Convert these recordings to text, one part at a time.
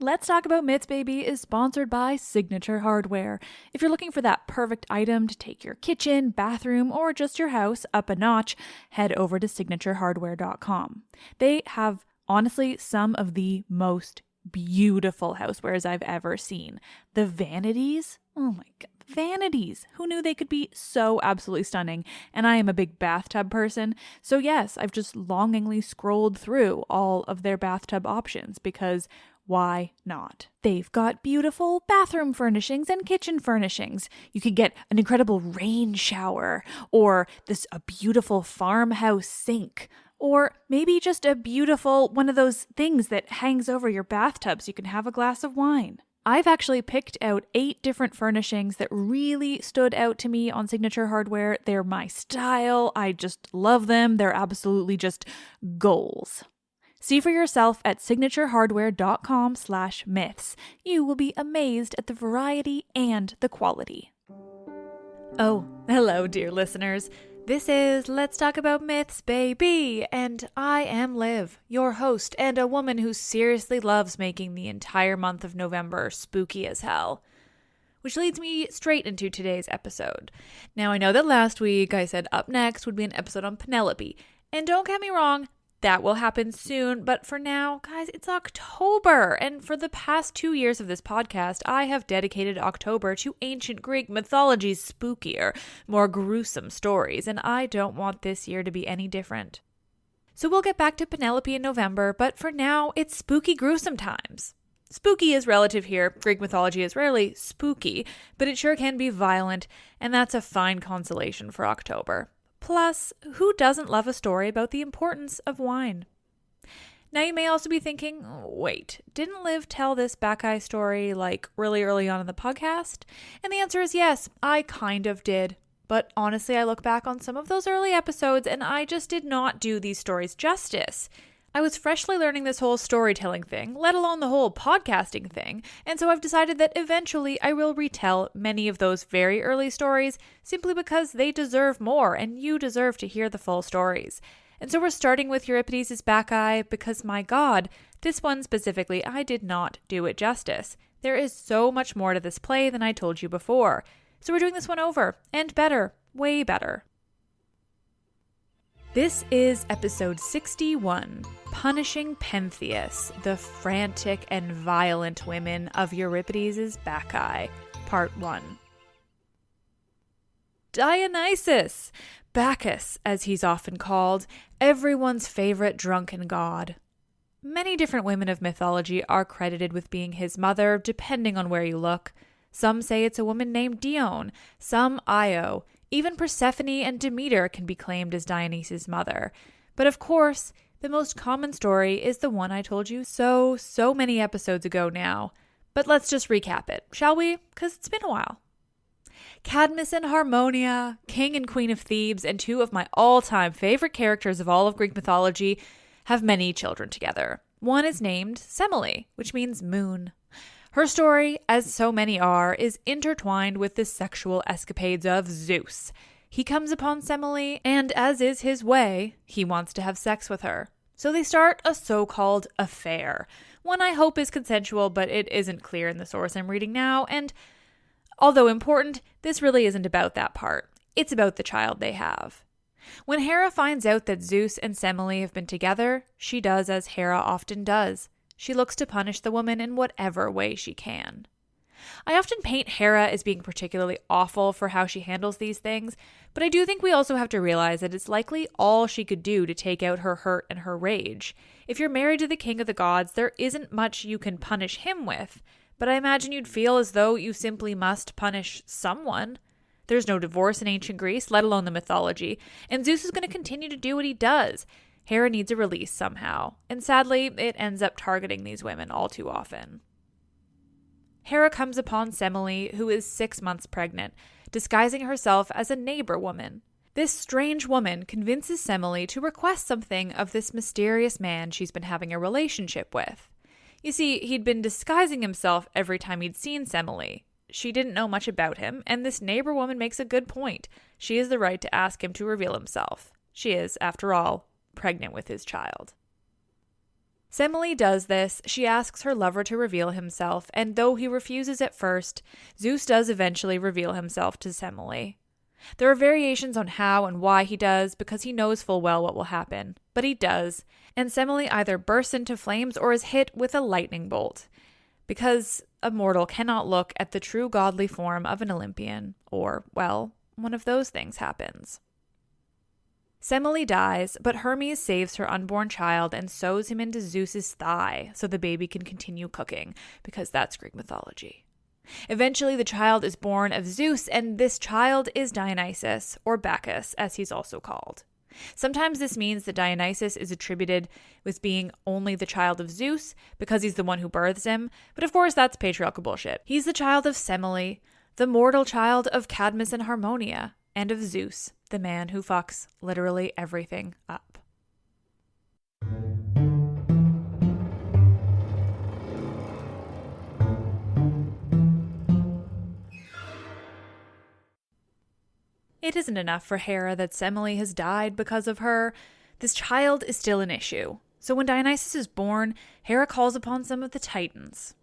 Let's Talk About Myths, Baby is sponsored by Signature Hardware. If you're looking for that perfect item to take your kitchen, bathroom, or just your house up a notch, head over to signaturehardware.com. They have, honestly, some of the most beautiful housewares I've ever seen. The vanities, oh my god, vanities. Who knew they could be so absolutely stunning? And I am a big bathtub person, so yes, I've just longingly scrolled through all of their bathtub options because why not? They've got beautiful bathroom furnishings and kitchen furnishings. You can get an incredible rain shower, or a beautiful farmhouse sink, or maybe just a beautiful one of those things that hangs over your bathtub so you can have a glass of wine. I've actually picked out 8 different furnishings that really stood out to me on Signature Hardware. They're my style. I just love them. They're absolutely just goals. See for yourself at signaturehardware.com/myths. You will be amazed at the variety and the quality. Oh, hello, dear listeners. This is Let's Talk About Myths, Baby, and I am Liv, your host and a woman who seriously loves making the entire month of November spooky as hell. Which leads me straight into today's episode. Now, I know that last week I said up next would be an episode on Penelope, and don't get me wrong, that will happen soon, but for now, guys, it's October, and for the past 2 years of this podcast, I have dedicated October to ancient Greek mythology's spookier, more gruesome stories, and I don't want this year to be any different. So we'll get back to Penelope in November, but for now, it's spooky gruesome times. Spooky is relative here. Greek mythology is rarely spooky, but it sure can be violent, and that's a fine consolation for October. Plus, who doesn't love a story about the importance of wine? Now, you may also be thinking, wait, didn't Liv tell this Bakkhai story really early on in the podcast? And the answer is yes, I kind of did. But honestly, I look back on some of those early episodes and I just did not do these stories justice. I was freshly learning this whole storytelling thing, let alone the whole podcasting thing, and so I've decided that eventually I will retell many of those very early stories simply because they deserve more and you deserve to hear the full stories. And so we're starting with Euripides Bacchae because, my god, this one specifically, I did not do it justice. There is so much more to this play than I told you before. So we're doing this one over, and better, way better. This is episode 61, Punishing Pentheus, the frantic and violent women of Euripides Bacchae, part 1. Dionysus, Bacchus as he's often called, everyone's favorite drunken god. Many different women of mythology are credited with being his mother, depending on where you look. Some say it's a woman named Dione, some Io. Even Persephone and Demeter can be claimed as Dionysus' mother. But of course, the most common story is the one I told you so many episodes ago now. But let's just recap it, shall we? Because it's been a while. Cadmus and Harmonia, king and queen of Thebes, and 2 of my all-time favorite characters of all of Greek mythology, have many children together. One is named Semele, which means moon. Her story, as so many are, is intertwined with the sexual escapades of Zeus. He comes upon Semele, and as is his way, he wants to have sex with her. So they start a so-called affair. One I hope is consensual, but it isn't clear in the source I'm reading now, and although important, this really isn't about that part. It's about the child they have. When Hera finds out that Zeus and Semele have been together, she does as Hera often does. She looks to punish the woman in whatever way she can. I often paint Hera as being particularly awful for how she handles these things, but I do think we also have to realize that it's likely all she could do to take out her hurt and her rage. If you're married to the king of the gods, there isn't much you can punish him with, but I imagine you'd feel as though you simply must punish someone. There's no divorce in ancient Greece, let alone the mythology, and Zeus is going to continue to do what he does. Hera needs a release somehow, and sadly, it ends up targeting these women all too often. Hera comes upon Semele, who is 6 months pregnant, disguising herself as a neighbor woman. This strange woman convinces Semele to request something of this mysterious man she's been having a relationship with. You see, he'd been disguising himself every time he'd seen Semele. She didn't know much about him, and this neighbor woman makes a good point. She has the right to ask him to reveal himself. She is, after all, pregnant with his child. Semele does this. She asks her lover to reveal himself, and though he refuses at first, Zeus does eventually reveal himself to Semele. There are variations on how and why he does, because he knows full well what will happen, but he does, and Semele either bursts into flames or is hit with a lightning bolt, because a mortal cannot look at the true godly form of an Olympian, or, well, one of those things happens. Semele dies, but Hermes saves her unborn child and sews him into Zeus's thigh so the baby can continue cooking, because that's Greek mythology. Eventually, the child is born of Zeus, and this child is Dionysus, or Bacchus, as he's also called. Sometimes this means that Dionysus is attributed with being only the child of Zeus because he's the one who births him, but of course that's patriarchal bullshit. He's the child of Semele, the mortal child of Cadmus and Harmonia, and of Zeus, the man who fucks literally everything up. It isn't enough for Hera that Semele has died because of her. This child is still an issue. So when Dionysus is born, Hera calls upon some of the Titans.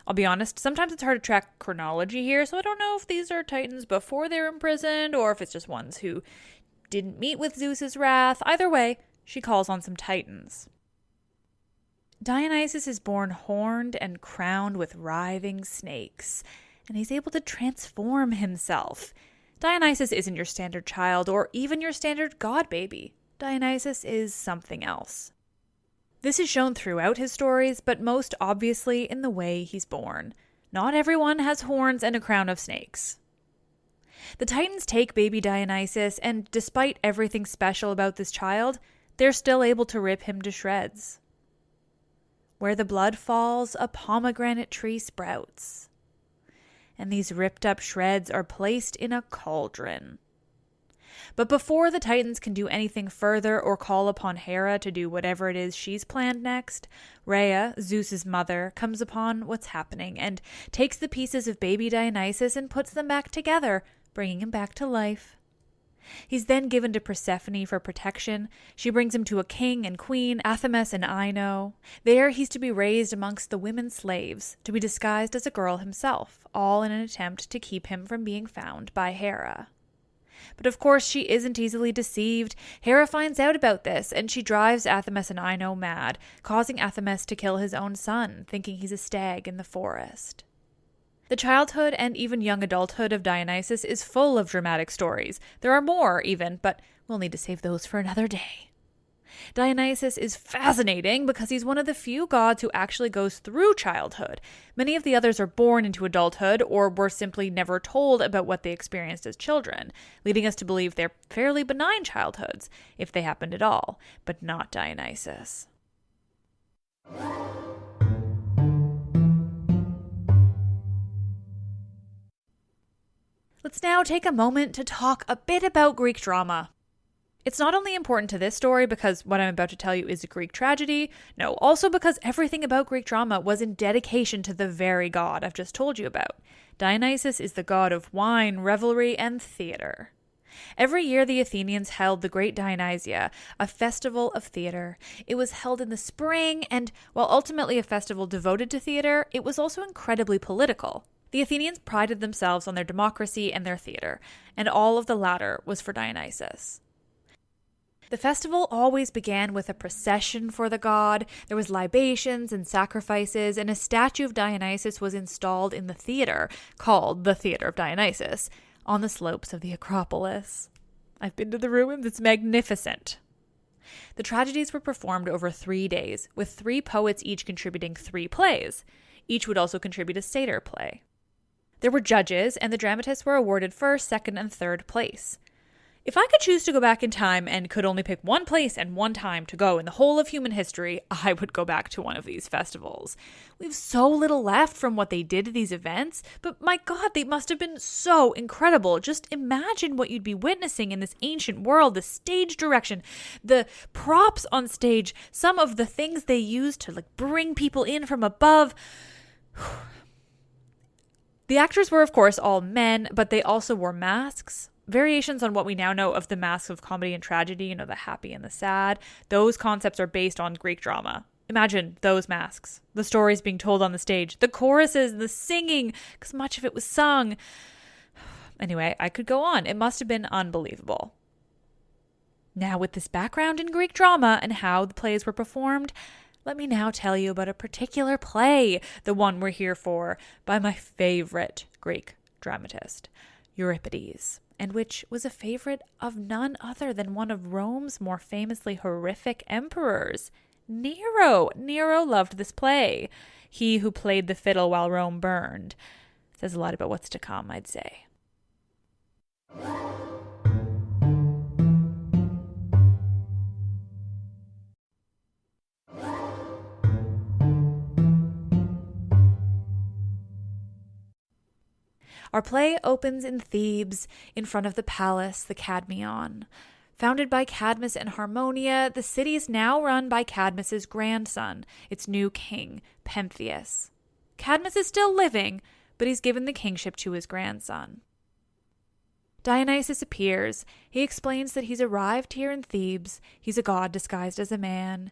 I'll be honest, sometimes it's hard to track chronology here, so I don't know if these are Titans before they were imprisoned or if it's just ones who didn't meet with Zeus's wrath. Either way, she calls on some Titans. Dionysus is born horned and crowned with writhing snakes, and he's able to transform himself. Dionysus isn't your standard child or even your standard god baby. Dionysus is something else. This is shown throughout his stories, but most obviously in the way he's born. Not everyone has horns and a crown of snakes. The Titans take baby Dionysus, and despite everything special about this child, they're still able to rip him to shreds. Where the blood falls, a pomegranate tree sprouts. And these ripped up shreds are placed in a cauldron. But before the Titans can do anything further or call upon Hera to do whatever it is she's planned next, Rhea, Zeus's mother, comes upon what's happening and takes the pieces of baby Dionysus and puts them back together, bringing him back to life. He's then given to Persephone for protection. She brings him to a king and queen, Athamas and Ino. There he's to be raised amongst the women slaves, to be disguised as a girl himself, all in an attempt to keep him from being found by Hera. But of course she isn't easily deceived. Hera finds out about this, and she drives Athamas and Ino mad, causing Athamas to kill his own son, thinking he's a stag in the forest. The childhood and even young adulthood of Dionysus is full of dramatic stories. There are more, even, but we'll need to save those for another day. Dionysus is fascinating because he's one of the few gods who actually goes through childhood. Many of the others are born into adulthood or were simply never told about what they experienced as children, leading us to believe they're fairly benign childhoods, if they happened at all, but not Dionysus. Let's now take a moment to talk a bit about Greek drama. It's not only important to this story because what I'm about to tell you is a Greek tragedy, no, also because everything about Greek drama was in dedication to the very god I've just told you about. Dionysus is the god of wine, revelry, and theater. Every year the Athenians held the Great Dionysia, a festival of theater. It was held in the spring, and while ultimately a festival devoted to theater, it was also incredibly political. The Athenians prided themselves on their democracy and their theater, and all of the latter was for Dionysus. The festival always began with a procession for the god. There was libations and sacrifices, and a statue of Dionysus was installed in the theater, called the Theater of Dionysus, on the slopes of the Acropolis. I've been to the ruins. It's magnificent. The tragedies were performed over 3 days, with 3 poets each contributing 3 plays. Each would also contribute a satyr play. There were judges, and the dramatists were awarded first, second, and third place. If I could choose to go back in time and could only pick one place and one time to go in the whole of human history, I would go back to one of these festivals. We have so little left from what they did at these events, but my God, they must have been so incredible. Just imagine what you'd be witnessing in this ancient world, the stage direction, the props on stage, some of the things they used to bring people in from above. The actors were, of course, all men, but they also wore masks. variations on what we now know of the masks of comedy and tragedy, the happy and the sad, those concepts are based on Greek drama. Imagine those masks, the stories being told on the stage, the choruses, the singing, because much of it was sung. Anyway, I could go on. It must have been unbelievable. Now, with this background in Greek drama and how the plays were performed, let me now tell you about a particular play, the one we're here for, by my favorite Greek dramatist, Euripides, and which was a favorite of none other than one of Rome's more famously horrific emperors, Nero. Nero loved this play. He who played the fiddle while Rome burned. Says a lot about what's to come, I'd say. Our play opens in Thebes, in front of the palace, the Cadmeion. Founded by Cadmus and Harmonia, the city is now run by Cadmus's grandson, its new king, Pentheus. Cadmus is still living, but he's given the kingship to his grandson. Dionysus appears. He explains that he's arrived here in Thebes. He's a god disguised as a man.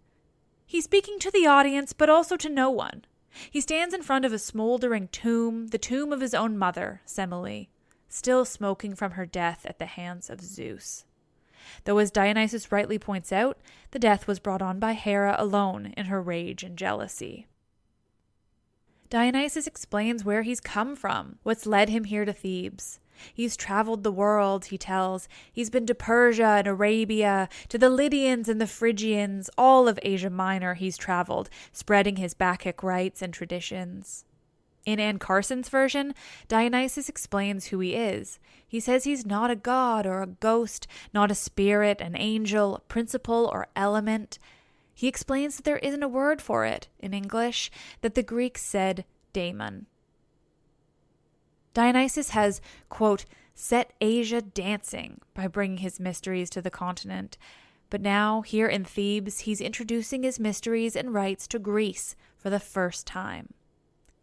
He's speaking to the audience, but also to no one. He stands in front of a smoldering tomb, the tomb of his own mother, Semele, still smoking from her death at the hands of Zeus. Though, as Dionysus rightly points out, the death was brought on by Hera alone in her rage and jealousy. Dionysus explains where he's come from, what's led him here to Thebes. He's traveled the world, he tells. He's been to Persia and Arabia, to the Lydians and the Phrygians, all of Asia Minor he's traveled, spreading his Bacchic rites and traditions. In Anne Carson's version, Dionysus explains who he is. He says he's not a god or a ghost, not a spirit, an angel, a principle, or element. He explains that there isn't a word for it in English, that the Greeks said daemon. Dionysus has, quote, set Asia dancing by bringing his mysteries to the continent. But now, here in Thebes, he's introducing his mysteries and rites to Greece for the first time.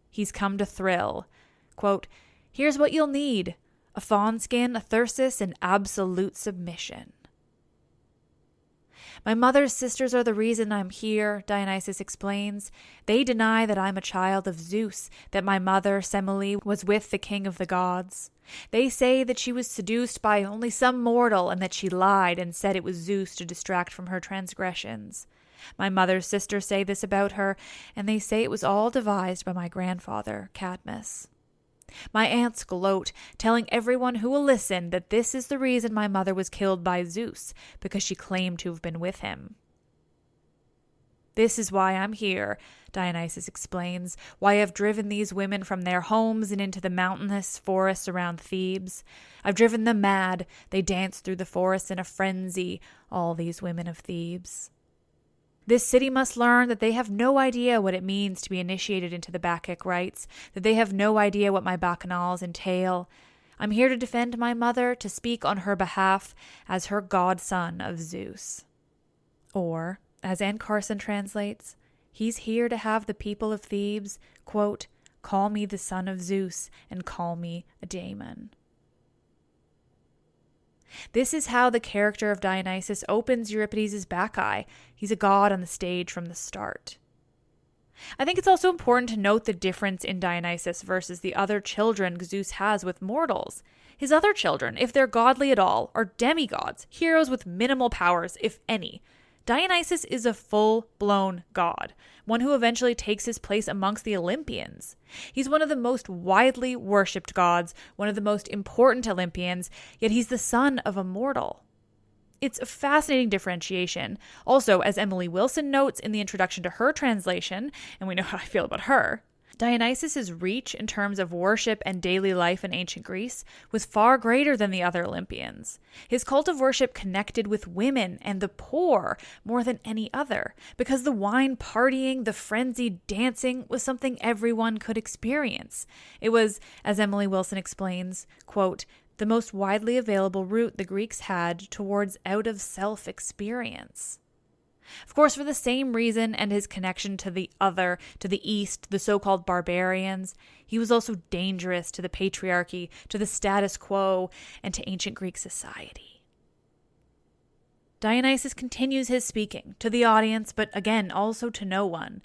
He's come to thrill. Quote, here's what you'll need: a fawn skin, a thyrsus, and absolute submission. My mother's sisters are the reason I'm here, Dionysus explains. They deny that I'm a child of Zeus, that my mother, Semele, was with the king of the gods. They say that she was seduced by only some mortal and that she lied and said it was Zeus to distract from her transgressions. My mother's sisters say this about her, and they say it was all devised by my grandfather, Cadmus. My aunts gloat, telling everyone who will listen that this is the reason my mother was killed by Zeus, because she claimed to have been with him. This is why I'm here, Dionysus explains, why I've driven these women from their homes and into the mountainous forests around Thebes. I've driven them mad. They dance through the forests in a frenzy, all these women of Thebes. This city must learn that they have no idea what it means to be initiated into the Bacchic rites, that they have no idea what my bacchanals entail. I'm here to defend my mother, to speak on her behalf as her godson of Zeus. Or, as Anne Carson translates, he's here to have the people of Thebes, quote, call me the son of Zeus and call me a daemon. This is how the character of Dionysus opens Euripides' Bacchae. He's a god on the stage from the start. I think it's also important to note the difference in Dionysus versus the other children Zeus has with mortals. His other children, if they're godly at all, are demigods, heroes with minimal powers, if any. Dionysus is a full-blown god, one who eventually takes his place amongst the Olympians. He's one of the most widely worshipped gods, one of the most important Olympians, yet he's the son of a mortal. It's a fascinating differentiation. Also, as Emily Wilson notes in the introduction to her translation, and we know how I feel about her, Dionysus' reach in terms of worship and daily life in ancient Greece was far greater than the other Olympians. His cult of worship connected with women and the poor more than any other, because the wine partying, the frenzied dancing was something everyone could experience. It was, as Emily Wilson explains, quote, the most widely available route the Greeks had towards out-of-self experience. Of course, for the same reason and his connection to the other, to the East, the so-called barbarians, he was also dangerous to the patriarchy, to the status quo, and to ancient Greek society. Dionysus continues his speaking to the audience, but again, also to no one.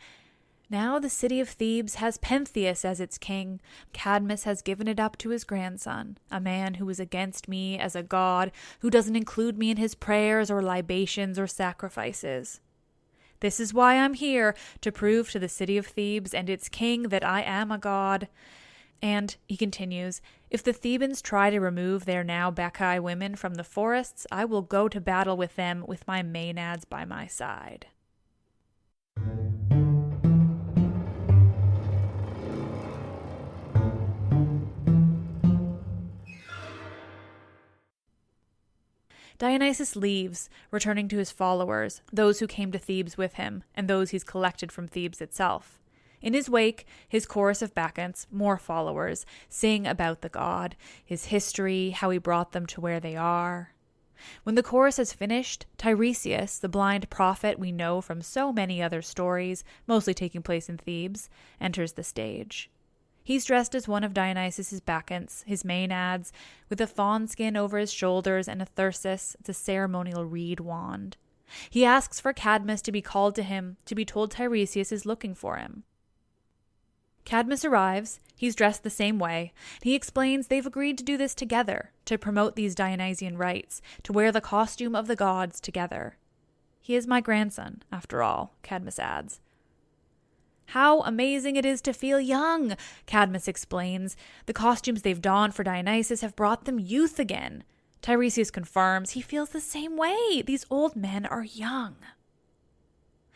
Now the city of Thebes has Pentheus as its king. Cadmus has given it up to his grandson, a man who is against me as a god, who doesn't include me in his prayers or libations or sacrifices. This is why I'm here, to prove to the city of Thebes and its king that I am a god. And, he continues, if the Thebans try to remove their now Bakkhai women from the forests, I will go to battle with them with my Maenads by my side. Dionysus leaves, returning to his followers, those who came to Thebes with him, and those he's collected from Thebes itself. In his wake, his chorus of Bacchants, more followers, sing about the god, his history, how he brought them to where they are. When the chorus has finished, Tiresias, the blind prophet we know from so many other stories, mostly taking place in Thebes, enters the stage. He's dressed as one of Dionysus's Bacchants, his Maenads, with a fawn skin over his shoulders and a thyrsus, the ceremonial reed wand. He asks for Cadmus to be called to him, to be told Tiresias is looking for him. Cadmus arrives. He's dressed the same way. He explains they've agreed to do this together, to promote these Dionysian rites, to wear the costume of the gods together. He is my grandson, after all, Cadmus adds. How amazing it is to feel young, Cadmus explains. The costumes they've donned for Dionysus have brought them youth again. Tiresias confirms he feels the same way. These old men are young.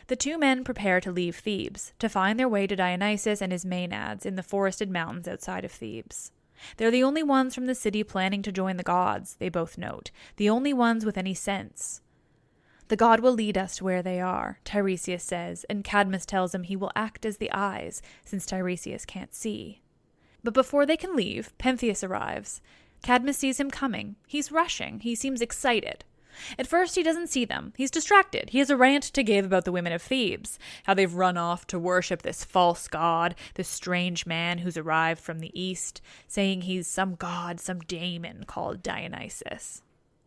The two men prepare to leave Thebes, to find their way to Dionysus and his Maenads in the forested mountains outside of Thebes. They're the only ones from the city planning to join the gods, they both note, the only ones with any sense. The god will lead us to where they are, Tiresias says, and Cadmus tells him he will act as the eyes, since Tiresias can't see. But before they can leave, Pentheus arrives. Cadmus sees him coming. He's rushing. He seems excited. At first, he doesn't see them. He's distracted. He has a rant to give about the women of Thebes, how they've run off to worship this false god, this strange man who's arrived from the east, saying he's some god, some daemon called Dionysus.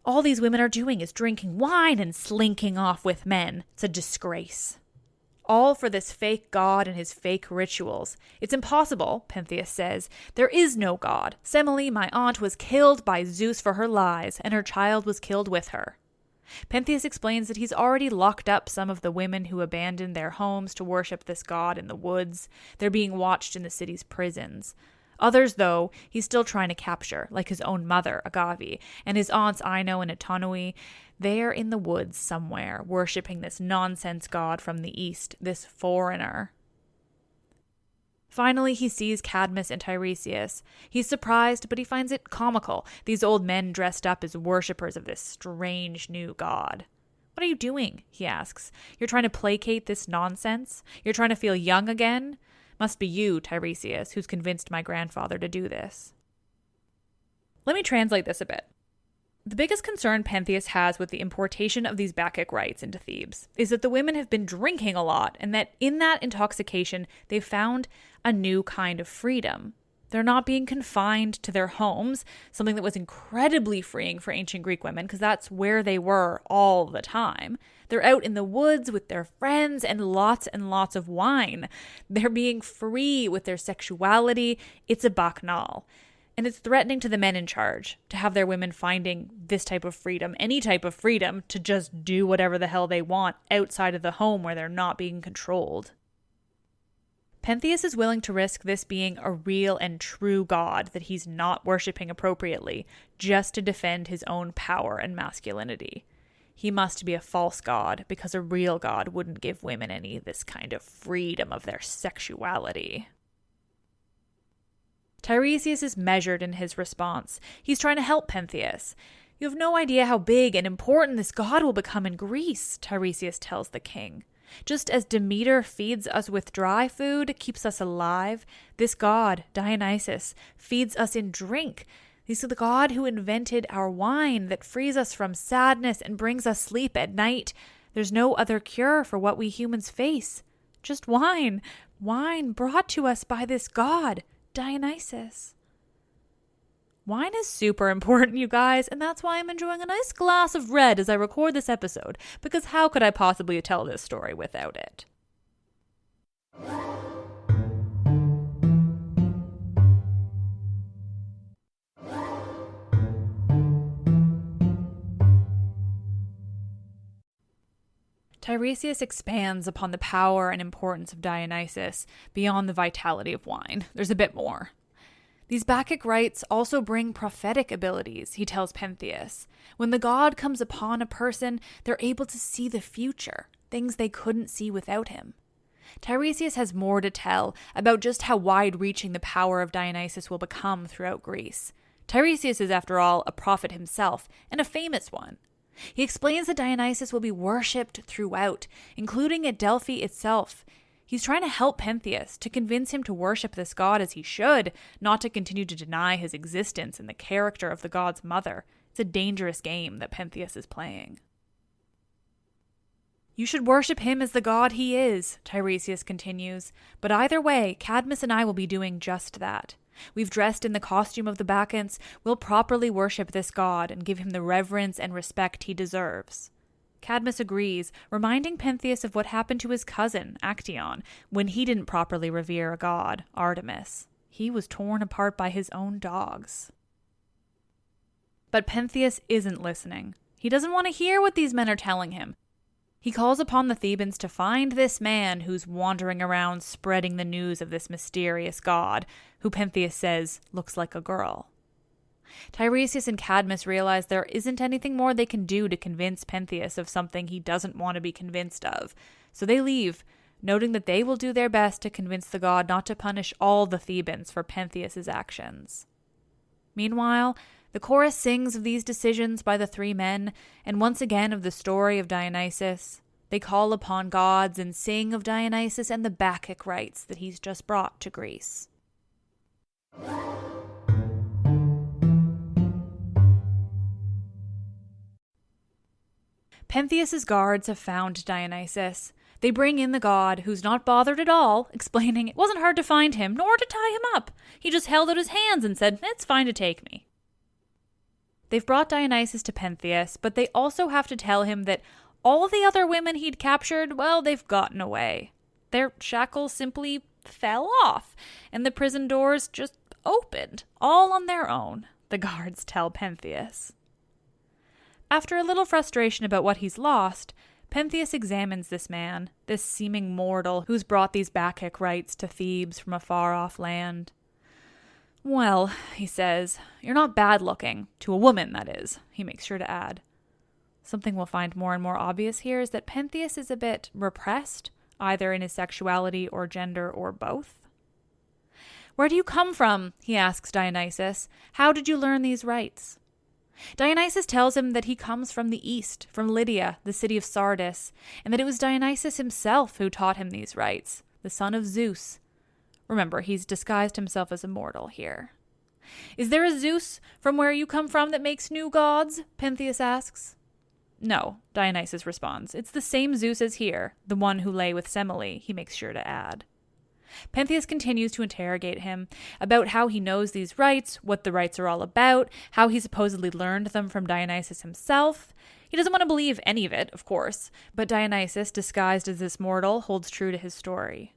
All these women are doing is drinking wine and slinking off with men. It's a disgrace. All for this fake god and his fake rituals. It's impossible, Pentheus says. There is no god. Semele, my aunt, was killed by Zeus for her lies, and her child was killed with her. Pentheus explains that he's already locked up some of the women who abandoned their homes to worship this god in the woods. They're being watched in the city's prisons. Others, though, he's still trying to capture, like his own mother, Agave, and his aunts Ino and Antonoi. They're in the woods somewhere, worshipping this nonsense god from the east, this foreigner. Finally, he sees Cadmus and Tiresias. He's surprised, but he finds it comical, these old men dressed up as worshippers of this strange new god. What are you doing? He asks. You're trying to placate this nonsense? You're trying to feel young again? Must be you, Tiresias, who's convinced my grandfather to do this. Let me translate this a bit. The biggest concern Pentheus has with the importation of these Bacchic rites into Thebes is that the women have been drinking a lot, and that in that intoxication, they've found a new kind of freedom. They're not being confined to their homes, something that was incredibly freeing for ancient Greek women, because that's where they were all the time. They're out in the woods with their friends and lots of wine. They're being free with their sexuality. It's a bacchanal. And it's threatening to the men in charge to have their women finding this type of freedom, any type of freedom, to just do whatever the hell they want outside of the home where they're not being controlled. Pentheus is willing to risk this being a real and true god that he's not worshipping appropriately, just to defend his own power and masculinity. He must be a false god, because a real god wouldn't give women any of this kind of freedom of their sexuality. Tiresias is measured in his response. He's trying to help Pentheus. You have no idea how big and important this god will become in Greece, Tiresias tells the king. Just as Demeter feeds us with dry food, keeps us alive, this god, Dionysus, feeds us in drink. He's the god who invented our wine that frees us from sadness and brings us sleep at night. There's no other cure for what we humans face. Just wine. Wine brought to us by this god, Dionysus. Wine is super important, you guys, and that's why I'm enjoying a nice glass of red as I record this episode, because how could I possibly tell this story without it? Tiresias expands upon the power and importance of Dionysus beyond the vitality of wine. There's a bit more. These Bacchic rites also bring prophetic abilities, he tells Pentheus. When the god comes upon a person, they're able to see the future, things they couldn't see without him. Tiresias has more to tell about just how wide-reaching the power of Dionysus will become throughout Greece. Tiresias is, after all, a prophet himself, and a famous one. He explains that Dionysus will be worshipped throughout, including at Delphi itself. He's trying to help Pentheus, to convince him to worship this god as he should, not to continue to deny his existence and the character of the god's mother. It's a dangerous game that Pentheus is playing. You should worship him as the god he is, Tiresias continues, but either way, Cadmus and I will be doing just that. We've dressed in the costume of the Bacchants, we'll properly worship this god and give him the reverence and respect he deserves. Cadmus agrees, reminding Pentheus of what happened to his cousin, Actaeon, when he didn't properly revere a god, Artemis. He was torn apart by his own dogs. But Pentheus isn't listening. He doesn't want to hear what these men are telling him. He calls upon the Thebans to find this man who's wandering around spreading the news of this mysterious god, who Pentheus says looks like a girl. Tiresias and Cadmus realize there isn't anything more they can do to convince Pentheus of something he doesn't want to be convinced of, so they leave, noting that they will do their best to convince the god not to punish all the Thebans for Pentheus's actions. Meanwhile, the chorus sings of these decisions by the three men, and once again of the story of Dionysus. They call upon gods and sing of Dionysus and the Bacchic rites that he's just brought to Greece. Pentheus's guards have found Dionysus. They bring in the god, who's not bothered at all, explaining it wasn't hard to find him, nor to tie him up. He just held out his hands and said, "It's fine to take me." They've brought Dionysus to Pentheus, but they also have to tell him that all the other women he'd captured, well, they've gotten away. Their shackles simply fell off, and the prison doors just opened, all on their own, the guards tell Pentheus. After a little frustration about what he's lost, Pentheus examines this man, this seeming mortal who's brought these Bacchic rites to Thebes from a far-off land. "Well," he says, "you're not bad-looking. To a woman, that is," he makes sure to add. Something we'll find more and more obvious here is that Pentheus is a bit repressed, either in his sexuality or gender or both. "Where do you come from?" he asks Dionysus. "How did you learn these rites?" Dionysus tells him that he comes from the east, from Lydia, the city of Sardis, and that it was Dionysus himself who taught him these rites, the son of Zeus. Remember, he's disguised himself as a mortal here. "Is there a Zeus from where you come from that makes new gods?" Pentheus asks. "No," Dionysus responds. "It's the same Zeus as here, the one who lay with Semele," he makes sure to add. Pentheus continues to interrogate him about how he knows these rites, what the rites are all about, how he supposedly learned them from Dionysus himself. He doesn't want to believe any of it, of course, but Dionysus, disguised as this mortal, holds true to his story.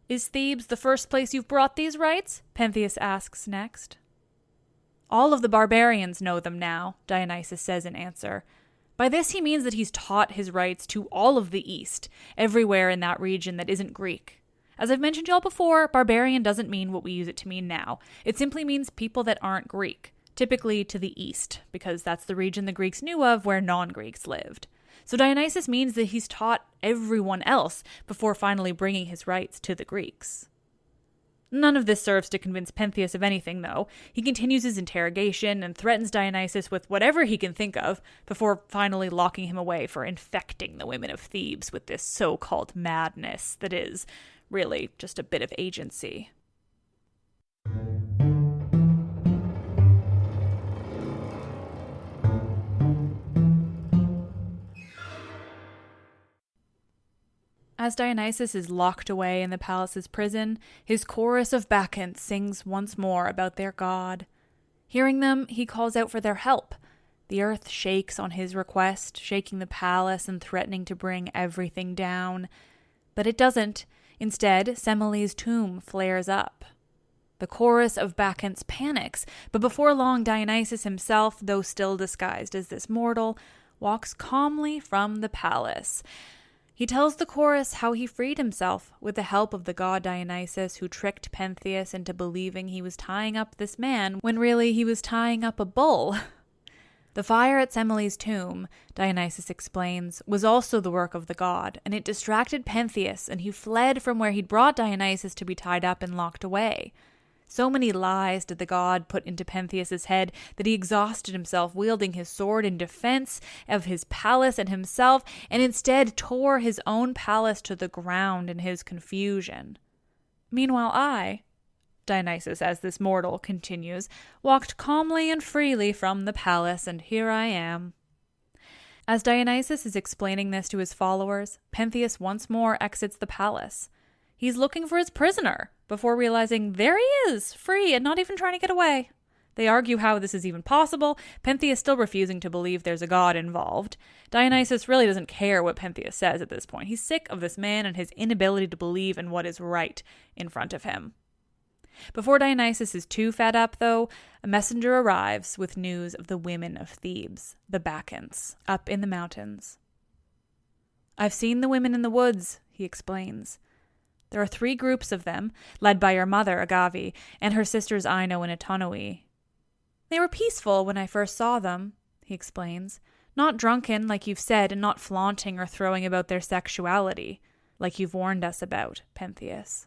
"Is Thebes the first place you've brought these rites?" Pentheus asks next. "All of the barbarians know them now," Dionysus says in answer. By this he means that he's taught his rites to all of the East, everywhere in that region that isn't Greek. As I've mentioned y'all before, barbarian doesn't mean what we use it to mean now. It simply means people that aren't Greek, typically to the East, because that's the region the Greeks knew of where non-Greeks lived. So Dionysus means that he's taught everyone else before finally bringing his rites to the Greeks. None of this serves to convince Pentheus of anything, though. He continues his interrogation and threatens Dionysus with whatever he can think of before finally locking him away for infecting the women of Thebes with this so-called madness that is really just a bit of agency. As Dionysus is locked away in the palace's prison, his chorus of Bacchants sings once more about their god. Hearing them, he calls out for their help. The earth shakes on his request, shaking the palace and threatening to bring everything down. But it doesn't. Instead, Semele's tomb flares up. The chorus of Bacchants panics, but before long Dionysus himself, though still disguised as this mortal, walks calmly from the palace. He tells the chorus how he freed himself with the help of the god Dionysus, who tricked Pentheus into believing he was tying up this man when really he was tying up a bull. The fire at Semele's tomb, Dionysus explains, was also the work of the god, and it distracted Pentheus, and he fled from where he'd brought Dionysus to be tied up and locked away. So many lies did the god put into Pentheus's head that he exhausted himself wielding his sword in defense of his palace and himself, and instead tore his own palace to the ground in his confusion. Meanwhile I, Dionysus as this mortal continues, walked calmly and freely from the palace, and here I am. As Dionysus is explaining this to his followers, Pentheus once more exits the palace. He's looking for his prisoner, before realizing there he is, free and not even trying to get away. They argue how this is even possible, Pentheus still refusing to believe there's a god involved. Dionysus really doesn't care what Pentheus says at this point. He's sick of this man and his inability to believe in what is right in front of him. Before Dionysus is too fed up, though, a messenger arrives with news of the women of Thebes, the Bacchants, up in the mountains. "I've seen the women in the woods," he explains. "There are 3 groups of them, led by your mother, Agave, and her sisters Ino and Antonoi. They were peaceful when I first saw them," he explains. "Not drunken, like you've said, and not flaunting or throwing about their sexuality, like you've warned us about, Pentheus.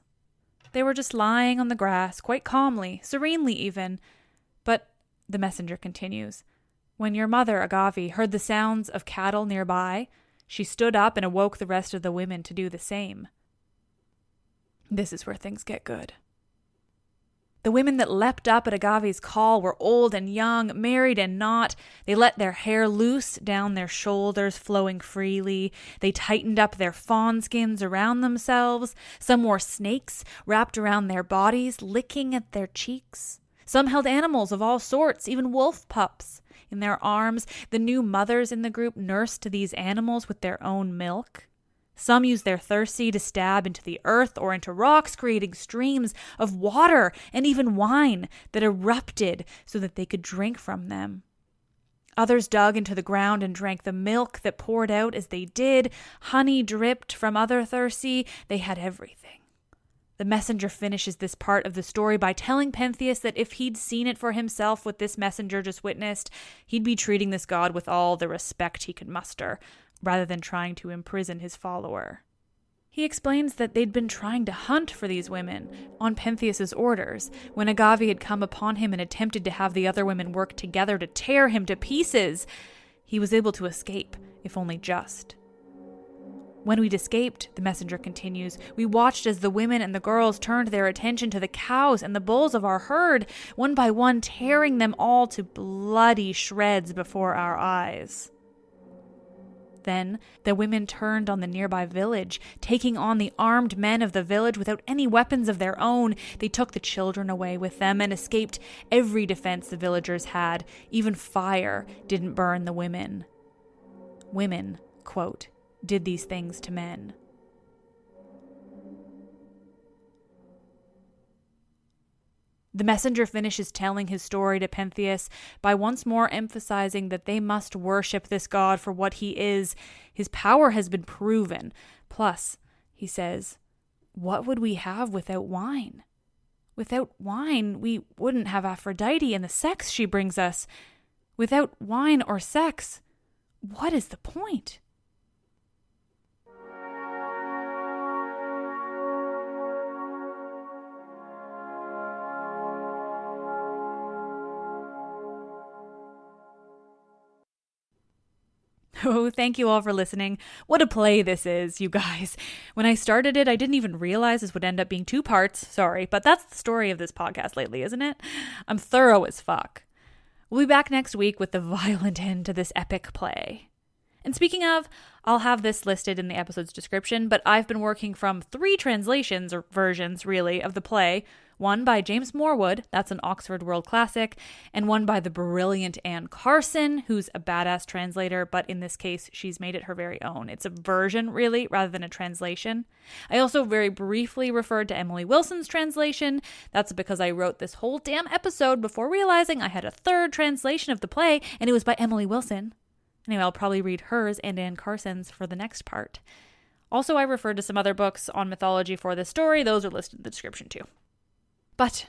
They were just lying on the grass, quite calmly, serenely even. But," the messenger continues, "when your mother, Agave, heard the sounds of cattle nearby, she stood up and awoke the rest of the women to do the same." This is where things get good. "The women that leapt up at Agave's call were old and young, married and not. They let their hair loose down their shoulders, flowing freely. They tightened up their fawn skins around themselves. Some wore snakes wrapped around their bodies, licking at their cheeks. Some held animals of all sorts, even wolf pups, in their arms. The new mothers in the group nursed these animals with their own milk. Some used their thirsty to stab into the earth or into rocks, creating streams of water and even wine that erupted so that they could drink from them. Others dug into the ground and drank the milk that poured out as they did. Honey dripped from other thirsty. They had everything." The messenger finishes this part of the story by telling Pentheus that if he'd seen it for himself what this messenger just witnessed, he'd be treating this god with all the respect he could muster, rather than trying to imprison his follower. He explains that they'd been trying to hunt for these women on Pentheus's orders when Agave had come upon him and attempted to have the other women work together to tear him to pieces. He was able to escape, if only just. "When we'd escaped," the messenger continues, "we watched as the women and the girls turned their attention to the cows and the bulls of our herd, one by one tearing them all to bloody shreds before our eyes. Then the women turned on the nearby village, taking on the armed men of the village without any weapons of their own. They took the children away with them and escaped every defense the villagers had. Even fire didn't burn the women. Women, quote, did these things to men." The messenger finishes telling his story to Pentheus by once more emphasizing that they must worship this god for what he is. His power has been proven. Plus, he says, "What would we have without wine? Without wine, we wouldn't have Aphrodite and the sex she brings us. Without wine or sex, what is the point?" Oh, thank you all for listening. What a play this is, you guys. When I started it, I didn't even realize this would end up being 2 parts. Sorry, but that's the story of this podcast lately, isn't it? I'm thorough as fuck. We'll be back next week with the violent end to this epic play. And speaking of, I'll have this listed in the episode's description, but I've been working from 3 translations, or versions really, of the play. One by James Morwood, that's an Oxford World Classic, and one by the brilliant Anne Carson, who's a badass translator, but in this case, she's made it her very own. It's a version, really, rather than a translation. I also very briefly referred to Emily Wilson's translation. That's because I wrote this whole damn episode before realizing I had a 3rd translation of the play, and it was by Emily Wilson. Anyway, I'll probably read hers and Anne Carson's for the next part. Also, I referred to some other books on mythology for this story. Those are listed in the description too. But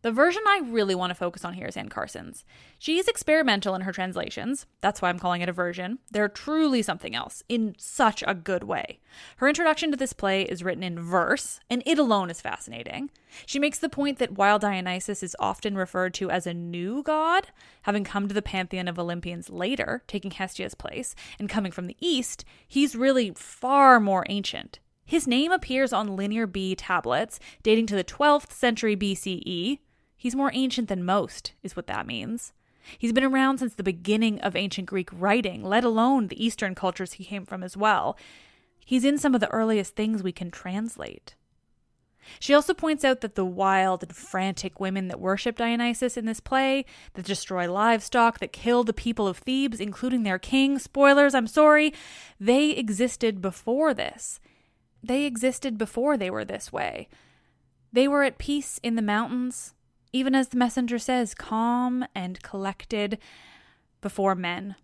the version I really want to focus on here is Anne Carson's. She's experimental in her translations. That's why I'm calling it a version. They're truly something else, in such a good way. Her introduction to this play is written in verse, and it alone is fascinating. She makes the point that while Dionysus is often referred to as a new god, having come to the pantheon of Olympians later, taking Hestia's place, and coming from the east, he's really far more ancient. His name appears on Linear B tablets dating to the 12th century BCE. He's more ancient than most, is what that means. He's been around since the beginning of ancient Greek writing, let alone the Eastern cultures he came from as well. He's in some of the earliest things we can translate. She also points out that the wild and frantic women that worship Dionysus in this play, that destroy livestock, that kill the people of Thebes, including their king, spoilers, I'm sorry, they existed before this. They existed before they were this way. They were at peace in the mountains, even as the messenger says, calm and collected before men.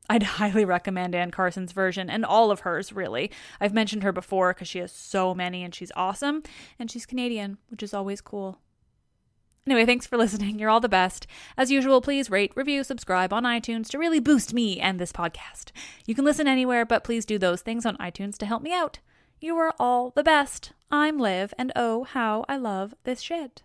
I'd highly recommend Anne Carson's version, and all of hers, really. I've mentioned her before because she has so many and she's awesome, and she's Canadian, which is always cool. Anyway, thanks for listening. You're all the best. As usual, please rate, review, subscribe on iTunes to really boost me and this podcast. You can listen anywhere, but please do those things on iTunes to help me out. You are all the best. I'm Liv, and oh, how I love this shit.